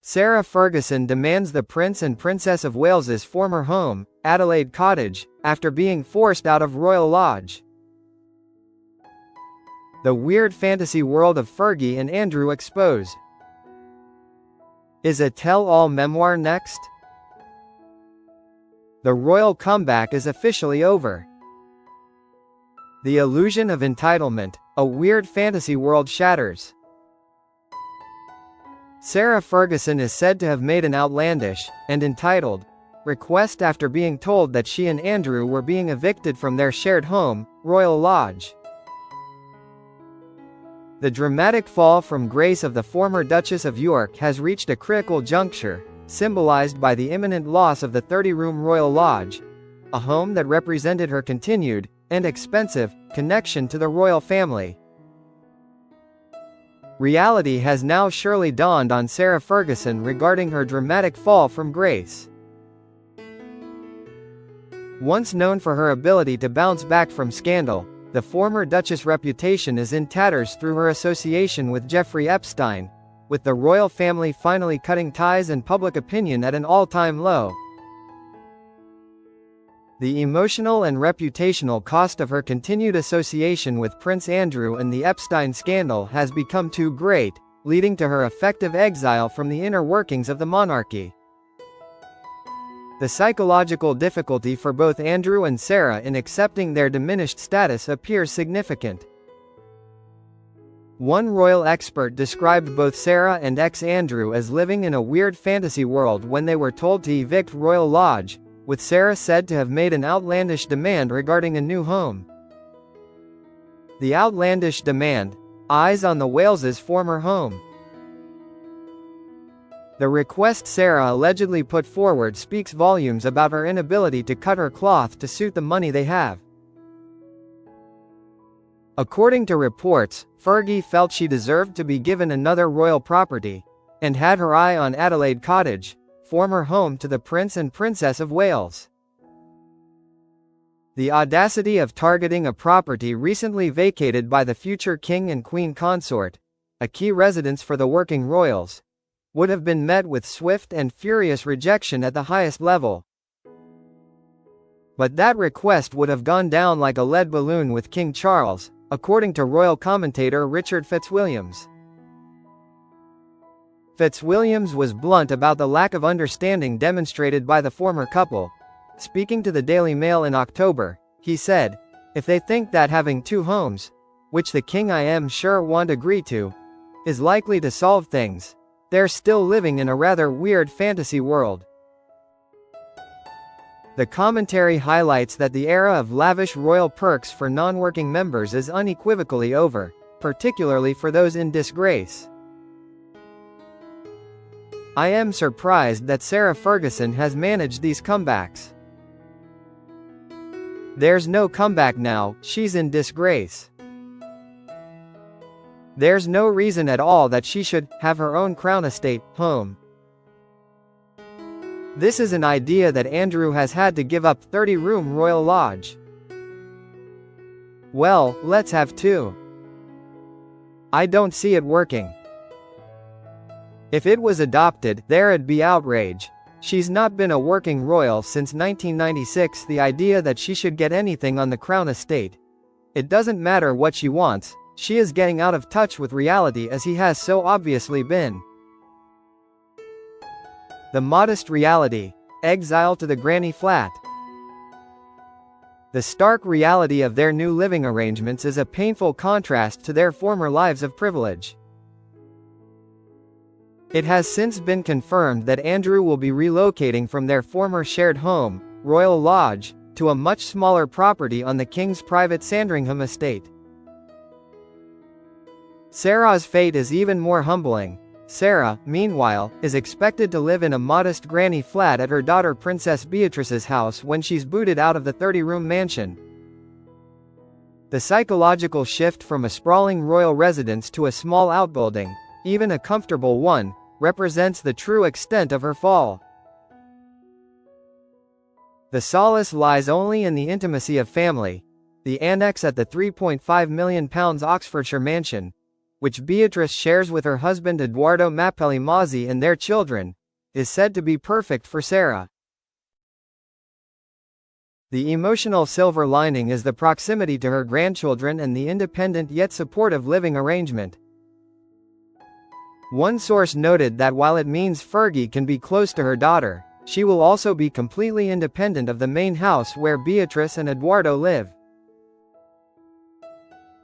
Sarah Ferguson demands the Prince and Princess of Wales's former home, Adelaide Cottage, after being forced out of Royal Lodge. The weird fantasy world of Fergie and Andrew exposed. Is a tell-all memoir next? The royal comeback is officially over. The illusion of entitlement, a weird fantasy world shatters. Sarah Ferguson is said to have made an outlandish, and entitled, request after being told that she and Andrew were being evicted from their shared home, Royal Lodge. The dramatic fall from grace of the former Duchess of York has reached a critical juncture, symbolized by the imminent loss of the 30-room Royal Lodge, a home that represented her continued, and expensive, connection to the royal family. Reality has now surely dawned on Sarah Ferguson regarding her dramatic fall from grace. Once known for her ability to bounce back from scandal, the former Duchess' reputation is in tatters through her association with Jeffrey Epstein, with the royal family finally cutting ties and public opinion at an all-time low. The emotional and reputational cost of her continued association with Prince Andrew and the Epstein scandal has become too great, leading to her effective exile from the inner workings of the monarchy. The psychological difficulty for both Andrew and Sarah in accepting their diminished status appears significant. One royal expert described both Sarah and ex-Andrew as living in a weird fantasy world when they were told to evict Royal Lodge, with Sarah said to have made an outlandish demand regarding a new home. The outlandish demand: eyes on the Wales's former home. The request Sarah allegedly put forward speaks volumes about her inability to cut her cloth to suit the money they have. According to reports, Fergie felt she deserved to be given another royal property, and had her eye on Adelaide Cottage, former home to the Prince and Princess of Wales. The audacity of targeting a property recently vacated by the future King and Queen consort, a key residence for the working royals, would have been met with swift and furious rejection at the highest level. But that request would have gone down like a lead balloon with King Charles, according to royal commentator Richard Fitzwilliams. Fitzwilliams was blunt about the lack of understanding demonstrated by the former couple. Speaking to the Daily Mail in October, he said, "If they think that having two homes, which the king I am sure won't agree to, is likely to solve things, they're still living in a rather weird fantasy world." The commentary highlights that the era of lavish royal perks for non-working members is unequivocally over, particularly for those in disgrace. I am surprised that Sarah Ferguson has managed these comebacks. There's no comeback now, she's in disgrace. There's no reason at all that she should have her own crown estate, home. This is an idea that Andrew has had to give up 30-room Royal Lodge. Well, let's have two. I don't see it working. If it was adopted, there'd be outrage. She's not been a working royal since 1996. The idea that she should get anything on the crown estate. It doesn't matter what she wants, she is getting out of touch with reality as he has so obviously been. The modest reality: exile to the granny flat. The stark reality of their new living arrangements is a painful contrast to their former lives of privilege. It has since been confirmed that Andrew will be relocating from their former shared home, Royal Lodge, to a much smaller property on the King's private Sandringham estate. Sarah's fate is even more humbling. Sarah, meanwhile, is expected to live in a modest granny flat at her daughter Princess Beatrice's house when she's booted out of the 30-room mansion. The psychological shift from a sprawling royal residence to a small outbuilding, even a comfortable one, represents the true extent of her fall. The solace lies only in the intimacy of family. The annex at the £3.5 million Oxfordshire mansion, which Beatrice shares with her husband Edoardo Mappelli Mazzi and their children, is said to be perfect for Sarah. The emotional silver lining is the proximity to her grandchildren and the independent yet supportive living arrangement. One source noted that while it means Fergie can be close to her daughter, she will also be completely independent of the main house where Beatrice and Edoardo live.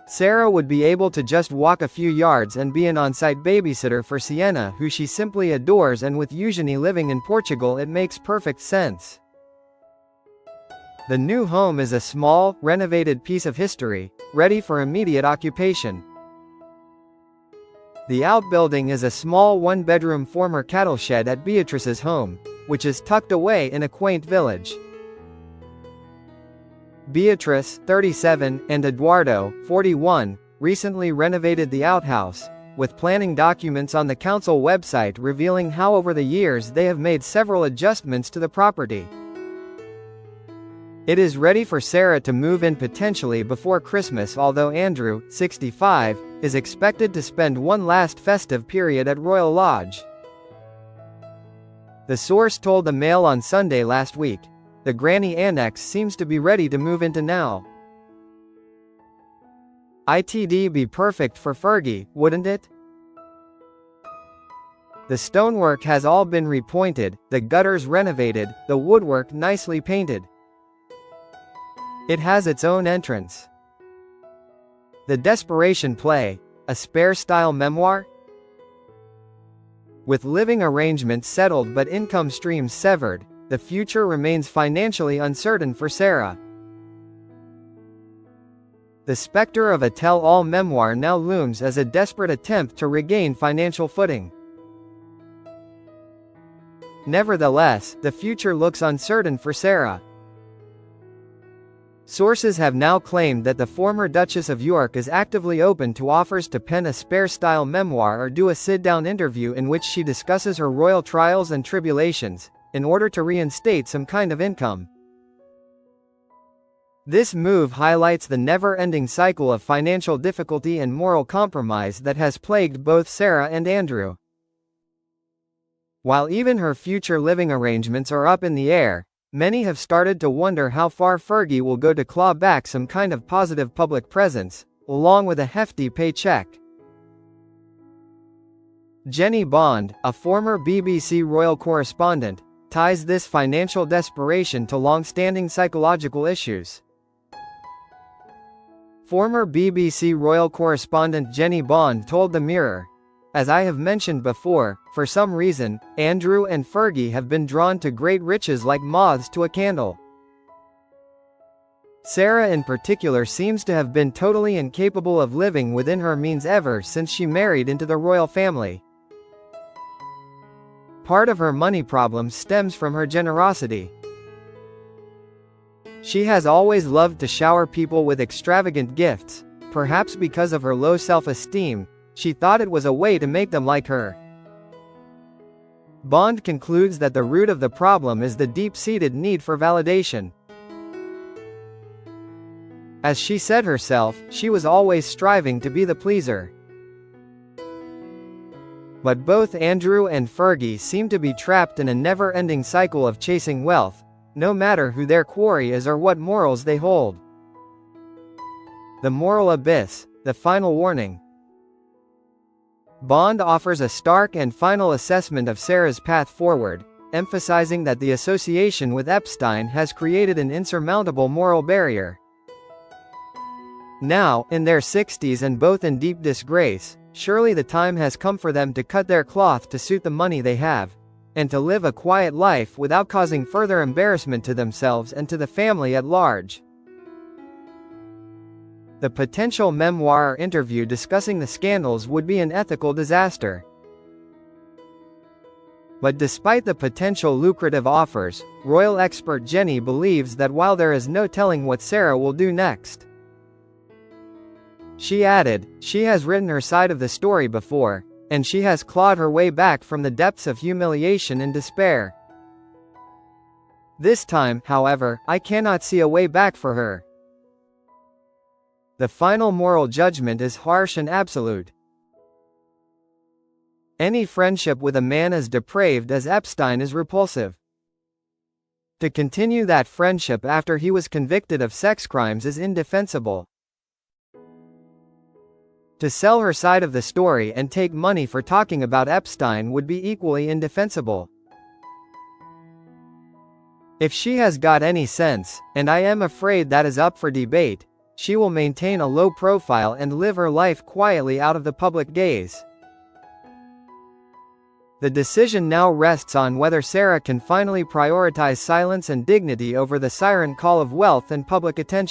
Sarah would be able to just walk a few yards and be an on-site babysitter for Sienna, who she simply adores, and with Eugenie living in Portugal it makes perfect sense. The new home is a small, renovated piece of history, ready for immediate occupation. The outbuilding is a small one-bedroom former cattle shed at Beatrice's home, which is tucked away in a quaint village. Beatrice, 37, and Edoardo, 41, recently renovated the outhouse, with planning documents on the council website revealing how over the years they have made several adjustments to the property. It is ready for Sarah to move in potentially before Christmas, although Andrew, 65, is expected to spend one last festive period at Royal Lodge. The source told the Mail on Sunday last week, "The Granny Annex seems to be ready to move into now. It'd be perfect for Fergie, wouldn't it? The stonework has all been repointed, the gutters renovated, the woodwork nicely painted. It has its own entrance. The Desperation Play, a spare-style memoir? With living arrangements settled but income streams severed, the future remains financially uncertain for Sarah. The specter of a tell-all memoir now looms as a desperate attempt to regain financial footing. Nevertheless, the future looks uncertain for Sarah. Sources have now claimed that the former Duchess of York is actively open to offers to pen a spare-style memoir or do a sit-down interview in which she discusses her royal trials and tribulations, in order to reinstate some kind of income. This move highlights the never-ending cycle of financial difficulty and moral compromise that has plagued both Sarah and Andrew. While even her future living arrangements are up in the air, many have started to wonder how far Fergie will go to claw back some kind of positive public presence, along with a hefty paycheck. Jenny Bond, a former BBC royal correspondent, ties this financial desperation to long-standing psychological issues. Former BBC royal correspondent Jenny Bond told The Mirror, "As I have mentioned before, for some reason, Andrew and Fergie have been drawn to great riches like moths to a candle. Sarah in particular seems to have been totally incapable of living within her means ever since she married into the royal family. Part of her money problem stems from her generosity. She has always loved to shower people with extravagant gifts, perhaps because of her low self-esteem. She thought it was a way to make them like her." Bond concludes that the root of the problem is the deep-seated need for validation. As she said herself, she was always striving to be the pleaser. But both Andrew and Fergie seem to be trapped in a never-ending cycle of chasing wealth, no matter who their quarry is or what morals they hold. The moral abyss, the final warning. Bond offers a stark and final assessment of Sarah's path forward, emphasizing that the association with Epstein has created an insurmountable moral barrier. Now, in their 60s and both in deep disgrace, surely the time has come for them to cut their cloth to suit the money they have, and to live a quiet life without causing further embarrassment to themselves and to the family at large. The potential memoir or interview discussing the scandals would be an ethical disaster. But despite the potential lucrative offers, royal expert Jenny believes that while there is no telling what Sarah will do next. She added, she has written her side of the story before, and she has clawed her way back from the depths of humiliation and despair. This time, however, I cannot see a way back for her. The final moral judgment is harsh and absolute. Any friendship with a man as depraved as Epstein is repulsive. To continue that friendship after he was convicted of sex crimes is indefensible. To sell her side of the story and take money for talking about Epstein would be equally indefensible. If she has got any sense, and I am afraid that is up for debate, she will maintain a low profile and live her life quietly out of the public gaze. The decision now rests on whether Sarah can finally prioritize silence and dignity over the siren call of wealth and public attention.